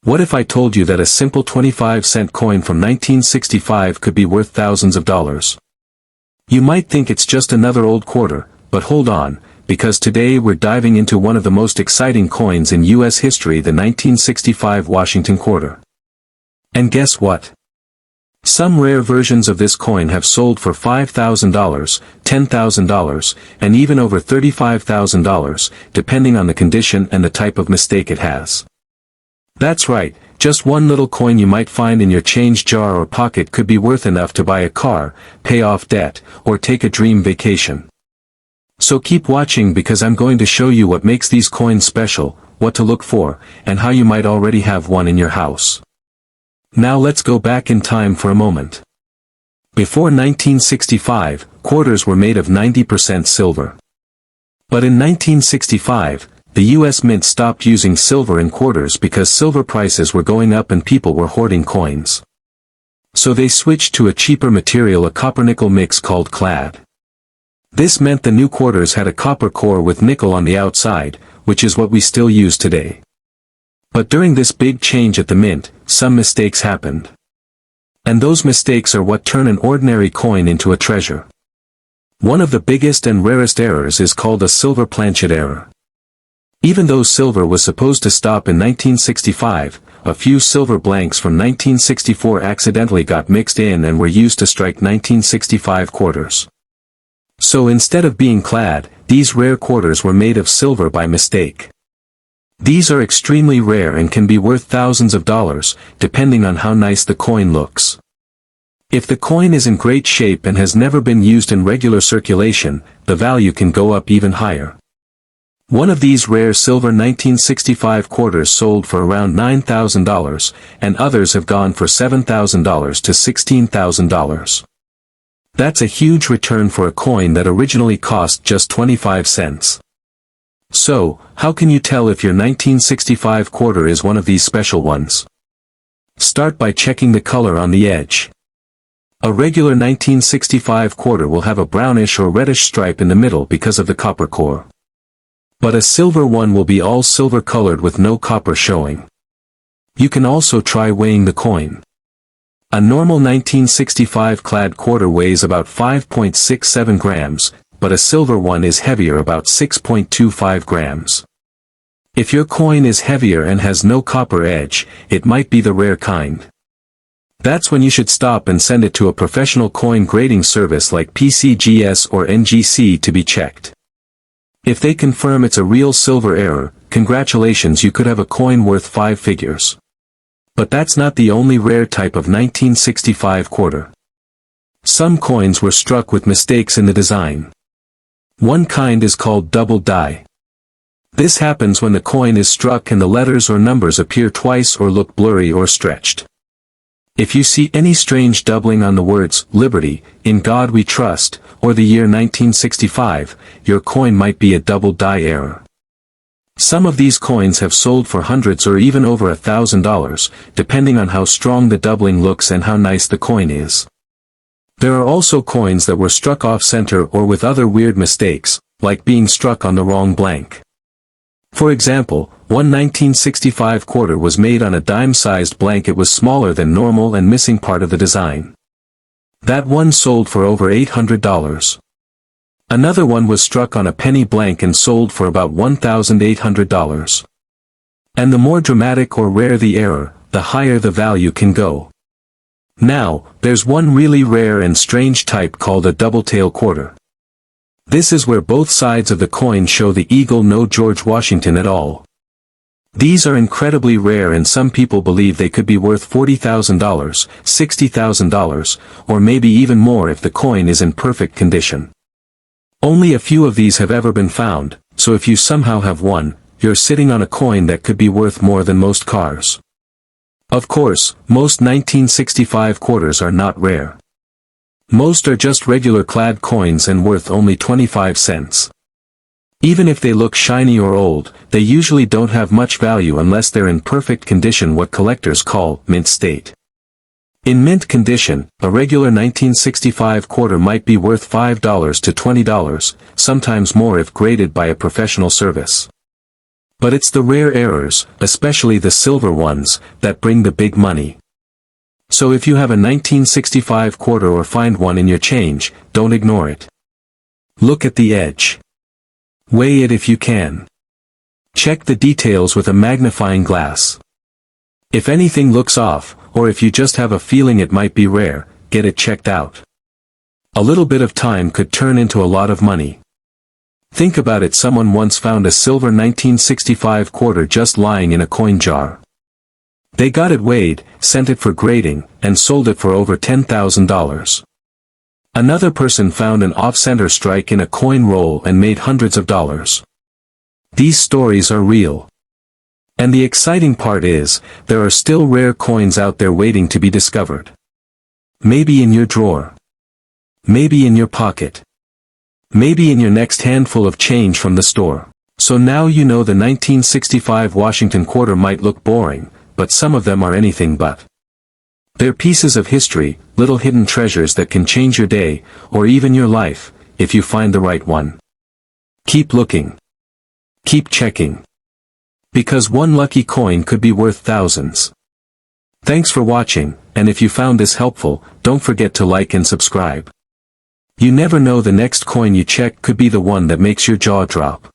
What if I told you that a simple 25-cent coin from 1965 could be worth thousands of dollars? You might think it's just another old quarter, but hold on, because today we're diving into one of the most exciting coins in U.S. history, the 1965 Washington quarter. And guess what? Some rare versions of this coin have sold for $5,000, $10,000, and even over $35,000, depending on the condition and the type of mistake it has. That's right, just one little coin you might find in your change jar or pocket could be worth enough to buy a car, pay off debt, or take a dream vacation. So keep watching, because I'm going to show you what makes these coins special, what to look for, and how you might already have one in your house. Now let's go back in time for a moment. Before 1965, quarters were made of 90% silver. But in 1965, the U.S. Mint stopped using silver in quarters because silver prices were going up and people were hoarding coins. So they switched to a cheaper material, a copper-nickel mix called clad. This meant the new quarters had a copper core with nickel on the outside, which is what we still use today. But during this big change at the Mint, some mistakes happened. And those mistakes are what turn an ordinary coin into a treasure. One of the biggest and rarest errors is called a silver planchet error. Even though silver was supposed to stop in 1965, a few silver blanks from 1964 accidentally got mixed in and were used to strike 1965 quarters. So instead of being clad, these rare quarters were made of silver by mistake. These are extremely rare and can be worth thousands of dollars, depending on how nice the coin looks. If the coin is in great shape and has never been used in regular circulation, the value can go up even higher. One of these rare silver 1965 quarters sold for around $9,000, and others have gone for $7,000 to $16,000. That's a huge return for a coin that originally cost just 25 cents. So, how can you tell if your 1965 quarter is one of these special ones? Start by checking the color on the edge. A regular 1965 quarter will have a brownish or reddish stripe in the middle because of the copper core. But a silver one will be all silver colored with no copper showing. You can also try weighing the coin. A normal 1965 clad quarter weighs about 5.67 grams, but a silver one is heavier, about 6.25 grams. If your coin is heavier and has no copper edge, it might be the rare kind. That's when you should stop and send it to a professional coin grading service like PCGS or NGC to be checked. If they confirm it's a real silver error, congratulations, you could have a coin worth 5 figures. But that's not the only rare type of 1965 quarter. Some coins were struck with mistakes in the design. One kind is called double die. This happens when the coin is struck and the letters or numbers appear twice or look blurry or stretched. If you see any strange doubling on the words, Liberty, In God We Trust, or the year 1965, your coin might be a double die error. Some of these coins have sold for hundreds or even over $1,000, depending on how strong the doubling looks and how nice the coin is. There are also coins that were struck off-center or with other weird mistakes, like being struck on the wrong blank. For example, one 1965 quarter was made on a dime-sized blank. It was smaller than normal and missing part of the design. That one sold for over $800. Another one was struck on a penny blank and sold for about $1,800. And the more dramatic or rare the error, the higher the value can go. Now, there's one really rare and strange type called a double-tail quarter. This is where both sides of the coin show the eagle, no George Washington at all. These are incredibly rare and some people believe they could be worth $40,000, $60,000, or maybe even more if the coin is in perfect condition. Only a few of these have ever been found, so if you somehow have one, you're sitting on a coin that could be worth more than most cars. Of course, most 1965 quarters are not rare. Most are just regular clad coins and worth only 25 cents. Even if they look shiny or old, they usually don't have much value unless they're in perfect condition, what collectors call mint state. In mint condition, a regular 1965 quarter might be worth $5 to $20, sometimes more if graded by a professional service. But it's the rare errors, especially the silver ones, that bring the big money. So if you have a 1965 quarter or find one in your change, don't ignore it. Look at the edge. Weigh it if you can. Check the details with a magnifying glass. If anything looks off, or if you just have a feeling it might be rare, get it checked out. A little bit of time could turn into a lot of money. Think about it, someone once found a silver 1965 quarter just lying in a coin jar. They got it weighed, sent it for grading, and sold it for over $10,000. Another person found an off-center strike in a coin roll and made hundreds of dollars. These stories are real. And the exciting part is, there are still rare coins out there waiting to be discovered. Maybe in your drawer. Maybe in your pocket. Maybe in your next handful of change from the store. So now you know the 1965 Washington quarter might look boring, but some of them are anything but. They're pieces of history, little hidden treasures that can change your day, or even your life, if you find the right one. Keep looking. Keep checking. Because one lucky coin could be worth thousands. Thanks for watching, and if you found this helpful, don't forget to like and subscribe. You never know, the next coin you check could be the one that makes your jaw drop.